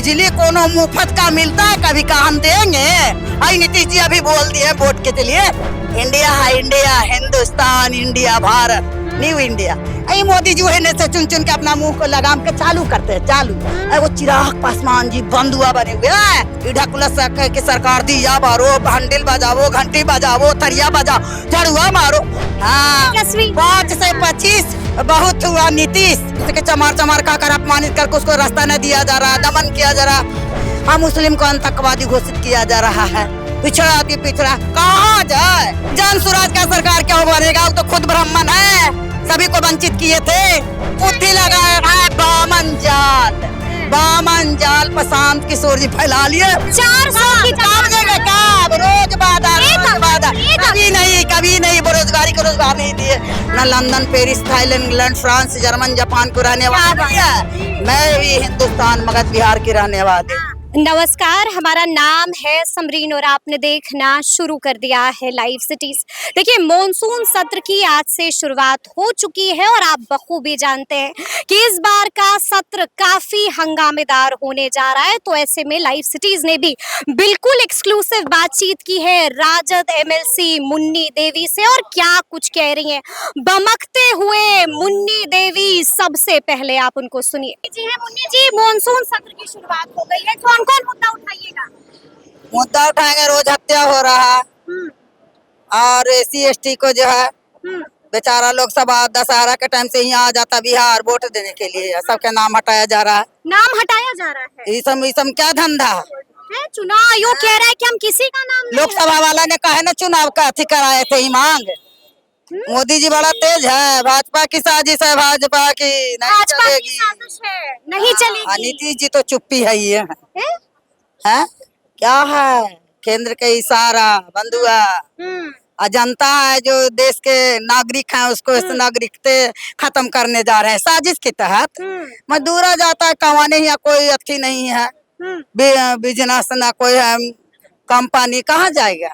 बिजली कोनो मुफ्त का मिलता है, कभी का हम देंगे? आई नीतीश जी अभी बोल दिए वोट के लिए, इंडिया है India, Hindustan, India, Bharat, new India. आई मोदी जी है से चुन चुन के अपना मुंह को लगाम के चालू करते हैं, चालू। वो चिराग पासवान जी बंधुआ बने हुए हैं, ढकुला की सरकार दिया बारो, घंटिल बजाओ, घंटी बजाओ, थरिया बजाओ, झड़ुआ मारो। हाँ, 5 से 25 बहुत हुआ नीतीश के चमार चमार का कर अपमानित करके उसको रास्ता न दिया जा रहा, दमन किया जा रहा। हम मुस्लिम को आतंकवादी घोषित किया जा रहा है, पिछड़ा की पिछड़ा कहाँ जाए? जन स्वराज का सरकार क्या बनेगा? वो तो खुद ब्राह्मण है, सभी को वंचित किए थे। बुद्धि लगाया है बामन जाल, बामन जाल प्रशांत किशोर जी फैला लिए। 400 की रोज वादा, कभी नहीं बेरोजगारी को रोजगार नहीं दिए। न London, Paris, Thailand, England, France, German, Japan को रहने वाली है। मैं भी हिंदुस्तान मगध बिहार की रहने वाली। नमस्कार, हमारा नाम है समरीन और आपने देखना शुरू कर दिया है लाइव सिटीज। देखिए, मॉनसून सत्र की आज से शुरुआत हो चुकी है और आप बखूबी जानते हैं कि इस बार का सत्र काफी हंगामेदार होने जा रहा है। तो ऐसे में लाइव सिटीज ने भी बिल्कुल एक्सक्लूसिव बातचीत की है राजद एमएलसी मुन्नी देवी से, और क्या कुछ कह रही हैं बमकते हुए मुन्नी देवी। सबसे पहले आप उनको सुनिए। जी है मुन्नी जी, मॉनसून सत्र की शुरुआत हो गई है, कौन कौन मुद्दा उठाइएगा? मुद्दा उठाएंगे, रोज हत्या हो रहा है और SC ST को जो है बेचारा लोग सब दशहरा के टाइम से यहाँ आ जाता बिहार वोट देने के लिए, सबके नाम हटाया जा रहा है। नाम हटाया जा रहा है? ये सब क्या धंधा है? चुनाव आयोग कह रहा है कि हम किसी का नाम नहीं। लोकसभा वाला ने कहा ना चुनाव का अथी कराए थे, मांग। मोदी जी बड़ा तेज है, भाजपा की साजिश है, भाजपा की नहीं चलेगी, नहीं चलेगी। नीतीश जी तो चुप्पी है, ये है क्या है? केंद्र के इशारा बंधुआ, जनता है जो देश के नागरिक हैं उसको इस नागरिकते खत्म करने जा रहे हैं साजिश के तहत। मजदूरा जाता है कमाने, यहाँ कोई अच्छी नहीं है, बिजनेस ना कोई है, कंपनी कहाँ जाएगा?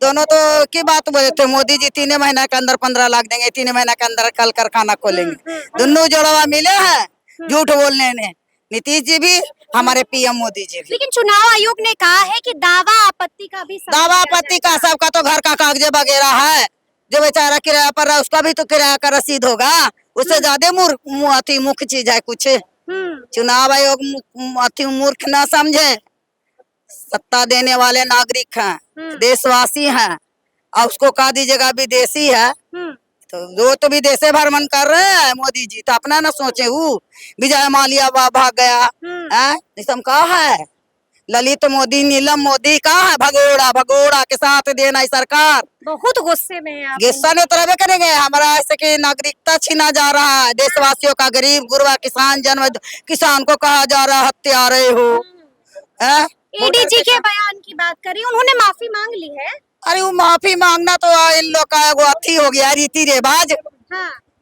दोनों तो की बात बोले थे मोदी जी, 3 महीना के अंदर 15 लाख देंगे, 3 महीना के अंदर कल कारखाना खोलेंगे। दोनों जोड़वा मिले हैं झूठ बोलने ने, नीतीश जी भी हमारे PM मोदी जी भी। लेकिन चुनाव आयोग ने कहा है कि दावा आपत्ति का भी दावा आपत्ति का सबका तो घर का कागज वगैरह है, जो बेचारा किराया पर रहा है उसका भी तो किराया का रसीद होगा, उससे ज्यादा मुख्य चीज है कुछ? चुनाव आयोग अति मूर्ख न समझे, सत्ता देने वाले नागरिक हैं, देशवासी हैं, और उसको कह दीजिएगा विदेशी है, तो वो तो विदेशे भ्रमण कर रहे हैं मोदी जी, तो अपना ना सोचे। विजय माल्या भाग गया है, कहा है ललित मोदी, नीलम मोदी कहा है? भगोड़ा भगोड़ा के साथ देना सरकार। बहुत गुस्से में है। गुस्सा नहीं तो करेंगे, हमारा ऐसे की नागरिकता छीना जा रहा है देशवासियों का। गरीब गुरबा किसान जन्म किसान को कहा जा रहा है हत्यारे हो। ADG के बयान की बात करी, उन्होंने माफी मांग ली है। अरे वो माफी मांगना तो इन लोग का वो अथी हो गया, रीति रिवाज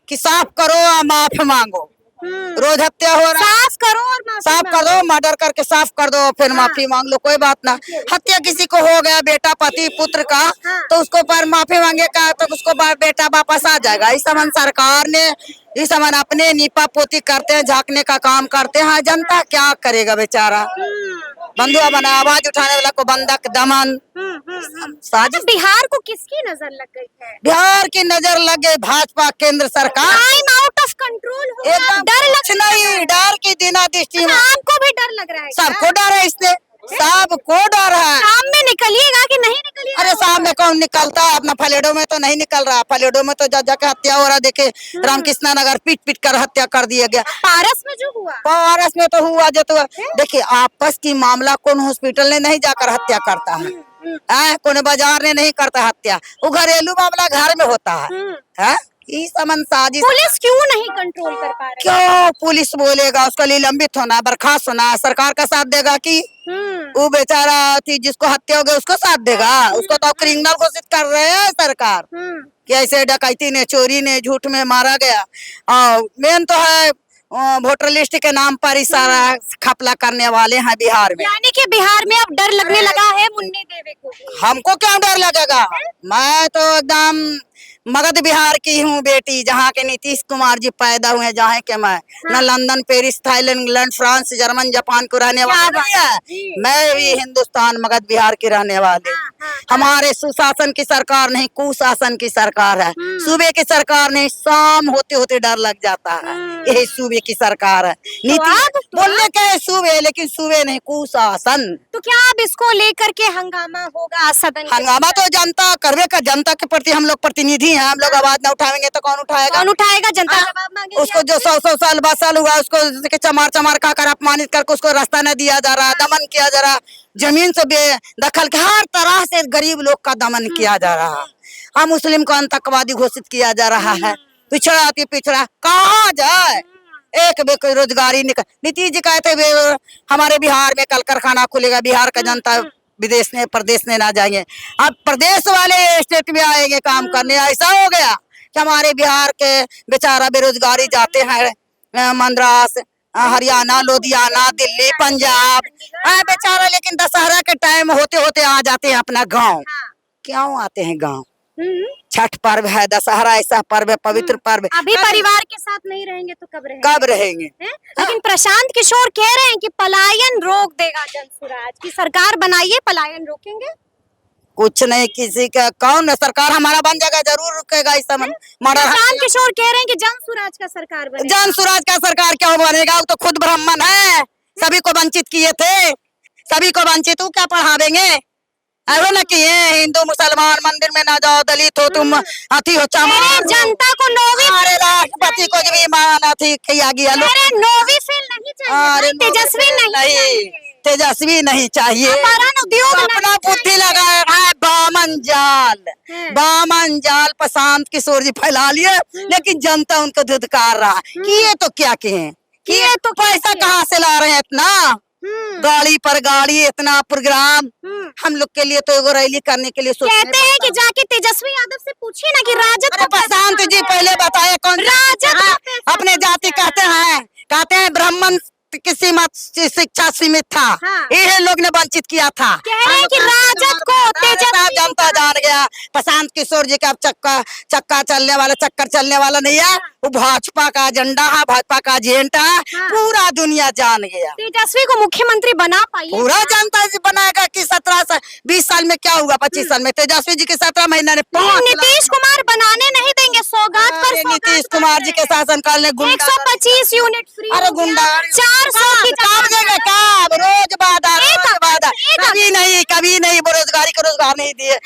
कि साफ करो और माफ मांगो। रोज हत्या हो रहा, साफ करो और साफ कर दो, मर्डर करके साफ कर दो, फिर माफी मांग लो, कोई बात ना। हत्या किसी को हो गया बेटा पति पुत्र का, तो उसको पर माफी मांगे का तो उसको बेटा वापस आ जाएगा। इस समय सरकार ने इस समय अपने नीपा पोती करते हैं, झांकने का काम करते हैं। जनता क्या करेगा बेचारा? बंधुआ बना, आवाज उठाने वाला को बंधक दमन साजिश। बिहार को किसकी नजर लग गई है? बिहार की नजर लग गई भाजपा केंद्र सरकार। टाइम आउट ऑफ कंट्रोल हो गया। डर नहीं, डर की दिना दृष्टि में आपको भी डर लग रहा है? सबको डर है, इससे सबको डर है। शाम में निकलिएगा कि नहीं निकलिएगा? अरे शाम में कौन निकलता है? अपना फलेडो में तो नहीं निकल रहा, फलेडो में तो जाके हत्या हो रहा। देखे रामकृष्णा नगर पीट पीट कर हत्या कर दिया गया। पारस में जो हुआ, पारस में तो हुआ जो तो देखिए आपस की मामला कौन हॉस्पिटल ने नहीं जाकर हत्या करता है, कौन बाजार ने नहीं करता हत्या, वो घरेलू मामला घर में होता है। समन साजिश। पुलिस क्यों नहीं कंट्रोल कर पा रही? क्यों पुलिस बोलेगा? उसका निलंबित होना, बर्खास्त होना, सरकार का साथ देगा कि वो बेचारा थी जिसको हत्या हो गई उसको साथ देगा? उसको तो क्रिमिनल घोषित कर रहे हैं सरकार कि ऐसे डकैती ने चोरी ने झूठ में मारा गया। और मेन तो है वोटर लिस्ट के नाम पर ही सारा खपला करने वाले हैं बिहार में। यानी कि बिहार में अब डर लगने लगा है मुन्नी देवी को? हमको क्या डर लगेगा? मैं तो एकदम मगध बिहार की हूँ बेटी, जहाँ के नीतीश कुमार जी पैदा हुए, जहाँ के मैं न London, Paris, Thailand, England, France, German, Japan को रहने वाली नहीं है। मैं भी हिंदुस्तान मगध बिहार की रहने वाली हूँ। हमारे सुशासन की सरकार नहीं, कुशासन की सरकार है। सूबे की सरकार नहीं, शाम होते होते डर लग जाता है। यही सूबे की सरकार है। नीतीश बोलने के सूबे, लेकिन सूबे नहीं, कुशासन। तो क्या अब इसको लेकर के हंगामा होगा सदन के हंगामा तो जनता करवे का, जनता के प्रति हम लोग प्रतिनिधि हैं। हम लोग आवाज न उठाएंगे तो कौन उठाएगा? कौन उठाएगा? जनता हाँ? जवाब मांगेगी उसको जो 100 साल 20 साल हुआ, उसको चमार चमार खाकर अपमानित करके उसको रास्ता न दिया जा रहा, दमन किया जा रहा, जमीन से बेदखल के हर तरह से गरीब लोग का दमन किया जा रहा है। हम मुस्लिम को आतंकवादी घोषित किया जा रहा है। पिछड़ा अति पिछड़ा कहाँ जाए? एक बेरोजगारी निकल। नीतीश जी कहते हमारे बिहार में कल कारखाना खुलेगा, बिहार का जनता विदेश में प्रदेश में ना जाएंगे। अब प्रदेश वाले स्टेट में आएंगे काम करने। ऐसा हो गया कि हमारे बिहार के बेचारा बेरोजगारी जाते हैं मद्रास, हरियाणा, लुधियाना, दिल्ली, पंजाब, बेचारा। लेकिन दशहरा के टाइम होते होते आ जाते हैं अपना गांव। क्यों आते हैं गांव? छठ पर्व है, दशहरा ऐसा पर्व है, पवित्र पर्व है। अभी परिवार के साथ नहीं रहेंगे तो कब रहेंगे? कब रहेंगे? लेकिन प्रशांत किशोर कह रहे हैं कि पलायन रोक देगा जनसुराज की सरकार बनाइए, पलायन रोकेंगे। कुछ नहीं, किसी का कौन सरकार हमारा बन जाएगा, जरूर रुकेगा इस समय। प्रशांत किशोर कह रहे हैं कि जनसुराज का सरकार बनेगा। जनसुराज का सरकार क्या बनेगा? वो तो खुद ब्राह्मण है, सभी को वंचित किए थे, सभी को वंचित। वो क्या पढ़ावेंगे? ऐसा न किए हिंदू मुसलमान मंदिर में ना जाओ, दलित हो तुम, अति हो चमार। जनता को नौवीं हमारे राष्ट्रपति को भी मान अति किया गया। नौवीं फेल नहीं चाहिए, तेजस्वी नहीं, तेजस्वी नहीं चाहिए। उद्योग अपना बुद्धि लगाया है बामन जाल, बामन जाल प्रशांत किशोर जी फैला लिए, लेकिन जनता उनको धुतकार रहा। किए तो क्या किए? किए तो पैसा कहाँ से ला रहे हैं इतना? गाड़ी पर गाड़ी, इतना प्रोग्राम हम लोग के लिए। तो एगो रैली करने के लिए कहते हैं कि जाके तेजस्वी यादव से पूछिए ना कि राजद को प्रशांत जी पहले बताए कौन राजद अपने जाति कहते हैं ब्राह्मण किसी मत शिक्षा सीमित था। ये लोग ने वंचित किया था। कह रहे हैं कि राजद को जनता जान गया। प्रशांत किशोर जी का चक्कर चलने वाला नहीं है। वो भाजपा का एजेंडा है, भाजपा का एजेंडा है, पूरा दुनिया जान गया। तेजस्वी को मुख्यमंत्री बना पाइए? पूरा जनता बनाएगा कि 17 से 20 साल में क्या हुआ? 25 साल में तेजस्वी जी के 17 महीना ने नीतीश कुमार बनाने नहीं देंगे। सौगात पर नीतीश कुमार जी के शासनकाल में 125 यूनिट फ्री, अरे गुंडा 400 की रोज वादा कभी नहीं बेरोजगारी को रोजगार नहीं दिए।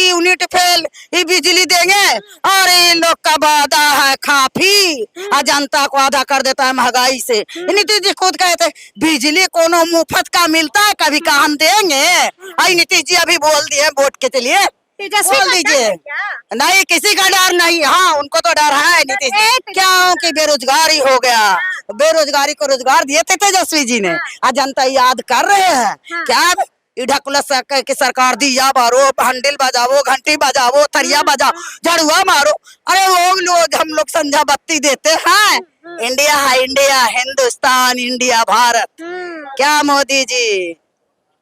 यूनिट फेल, ये बिजली देंगे और इन लोग का वादा है काफी, जनता को आधा कर देता है महंगाई से। नीतीश जी खुद कहते बिजली कोनो मुफ्त का मिलता है, कभी का हम देंगे। नीतीश जी अभी बोल दिए वोट के लिए, बोल दीजिए। नहीं, किसी का डर नहीं। हाँ, उनको तो डर है नीतीश जी, क्योंकि बेरोजगारी हो गया। बेरोजगारी को रोजगार दिए थे तेजस्वी जी ने। आज जनता याद कर रहे हैं क्या? ढकुला की सरकार दिया मारो, हंडिल बजाओ, घंटी बजाओ, थरिया बजाओ, झड़ुआ मारो। अरे वो लोग हम लोग संझा बत्ती देते हैं। इंडिया है इंडिया, हिंदुस्तान, इंडिया, भारत। क्या मोदी जी,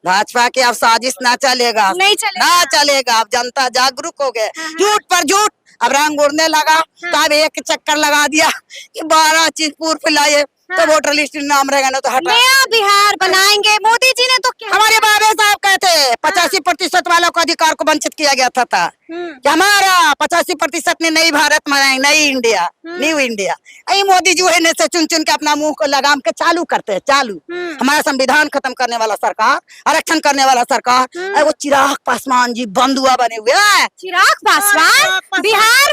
भाजपा की अब साजिश ना चलेगा, ना चलेगा। अब जनता जागरूक हो गए। झूठ पर झूठ अब रंग उड़ने लगा। तब एक चक्कर लगा दिया कि 12 चीज पूर्व लाए तो वोटर लिस्ट नाम रहेगा, ना तो हटा। नया बिहार बनाएंगे। मोदी जी ने तो हमारे बाबा साहब कहते 85% वालों को अधिकार को वंचित किया गया था कि हमारा 85% ने नई भारत बनाएंगे, नई इंडिया, न्यू इंडिया। यही मोदी जो है से चुन चुन के अपना मुंह को लगाम के चालू करते हैं। चालू हमारा संविधान खत्म करने वाला सरकार, आरक्षण करने वाला सरकार। वो चिराग पासवान जी बंधुआ बने हुए हैं। चिराग पासवान बिहार?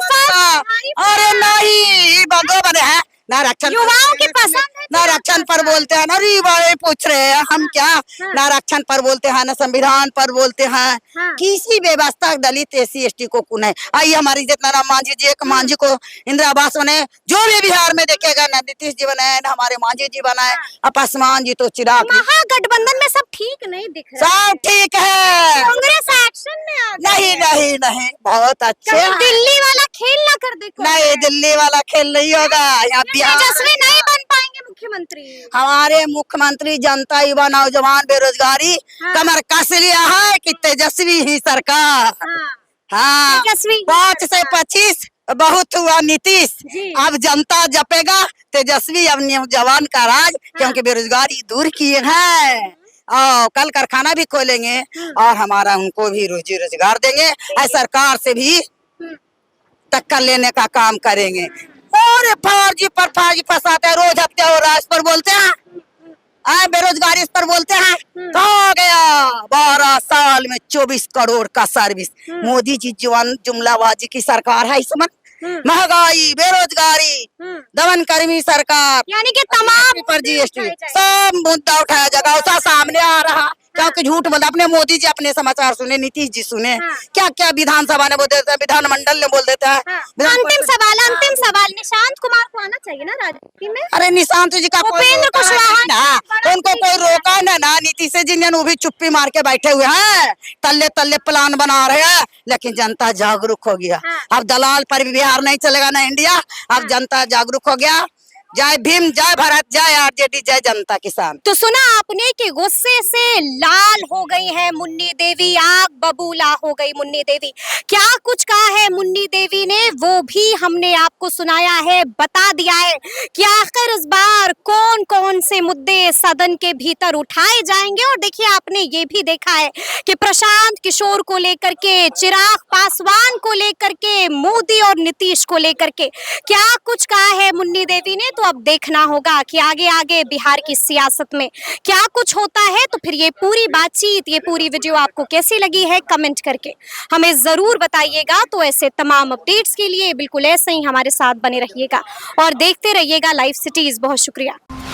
अरे नहीं, बंधुआ बने हैं। ना रक्षण युवाओं की पसंद है, ना रक्षण पर बोलते हैं, ना रिवाए पूछ रहे हैं हम क्या। ना रक्षण पर बोलते हैं, ना संविधान पर बोलते हैं। किसी व्यवस्था दलित SC ST को कुन है। आइए हमारी जितना राम मांझी जी, एक मांझी को इंदिरा आवास बने, जो भी बिहार में देखेगा ना नीतीश जी बनाए, ना हमारे मांझी जी बनाए, पासवान जी तो चिराग। महागठबंधन में सब ठीक नहीं दिख रहा। सब ठीक है, कांग्रेस एक्शन में आ नहीं नहीं नहीं, बहुत अच्छे। दिल्ली वाला खेल ना कर दे। नहीं, दिल्ली वाला खेल नहीं होगा। यहाँ तेजस्वी नहीं बन पाएंगे मुख्यमंत्री। हमारे मुख्यमंत्री जनता, युवा, नौजवान, बेरोजगारी कमर कस लिया है कि तेजस्वी ही सरकार। हाँ, 5 से 25 बहुत हुआ नीतीश, जी। अब जनता जपेगा तेजस्वी, अब जवान का राज, क्योंकि बेरोजगारी दूर किए हैं और कल कारखाना भी खोलेंगे और हमारा उनको भी रोजी रोजगार देंगे और सरकार से भी टक्कर लेने का काम करेंगे। और फर्जी पर फर्जी फंसाते हैं, रोज हफ्ते और राज पर बोलते हैं, आए बेरोजगारी इस पर बोलते हैं। कहा गया 12 साल में 24 करोड़ का सर्विस। मोदी जी जुमलाबाजी की सरकार है इस समय। महंगाई, बेरोजगारी, दमन कर्मी सरकार, यानी कि तमाम पर जीएसटी, उठाए जाएंगे। सब मुद्दा उठाया जाएगा, उसका सामने आ रहा, क्योंकि झूठ बोला। अपने मोदी जी अपने समाचार सुने, नीतीश जी सुने, हाँ। क्या क्या विधानसभा ने बोल देते हैं, विधानमंडल ने बोल देता है। विधान अंतिम परिषद- सवाल निशांत कुमार को आना चाहिए ना राजनीति में। अरे निशांत जी का कोई उपेंद्र रोका है कुशवाहा ना, बड़ा उनको कोई चीज है। रोका ना नीतीश जी ने, वो भी चुप्पी मार के बैठे हुए हैं, तल्ले तल्ले प्लान बना रहे हैं, लेकिन जनता जागरूक हो गया। हाँ। अब दलाल पर भी बिहार नहीं चलेगा ना इंडिया, अब जनता जागरूक हो गया। जय भीम, जय भारत, जय आरजेडी, जय जनता किसान। तो सुना आपने कि गुस्से से लाल हो गई है मुन्नी देवी, आग बबूला हो गई मुन्नी देवी। क्या कुछ कहा है मुन्नी देवी ने वो भी हमने आपको सुनाया है, बता दिया है कि आखिर इस बार कौन कौन से मुद्दे सदन के भीतर उठाए जाएंगे। और देखिए आपने ये भी देखा है कि प्रशांत किशोर को लेकर के, चिराग पासवान को लेकर के, मोदी और नीतीश को लेकर के क्या कुछ कहा है मुन्नी देवी ने। तो अब देखना होगा कि आगे आगे बिहार की सियासत में क्या कुछ होता है। तो फिर ये पूरी बातचीत, ये पूरी वीडियो आपको कैसी लगी है कमेंट करके हमें जरूर बताइएगा। तो ऐसे तमाम अपडेट्स के लिए बिल्कुल ऐसे ही हमारे साथ बने रहिएगा और देखते रहिएगा लाइव सिटीज। बहुत शुक्रिया।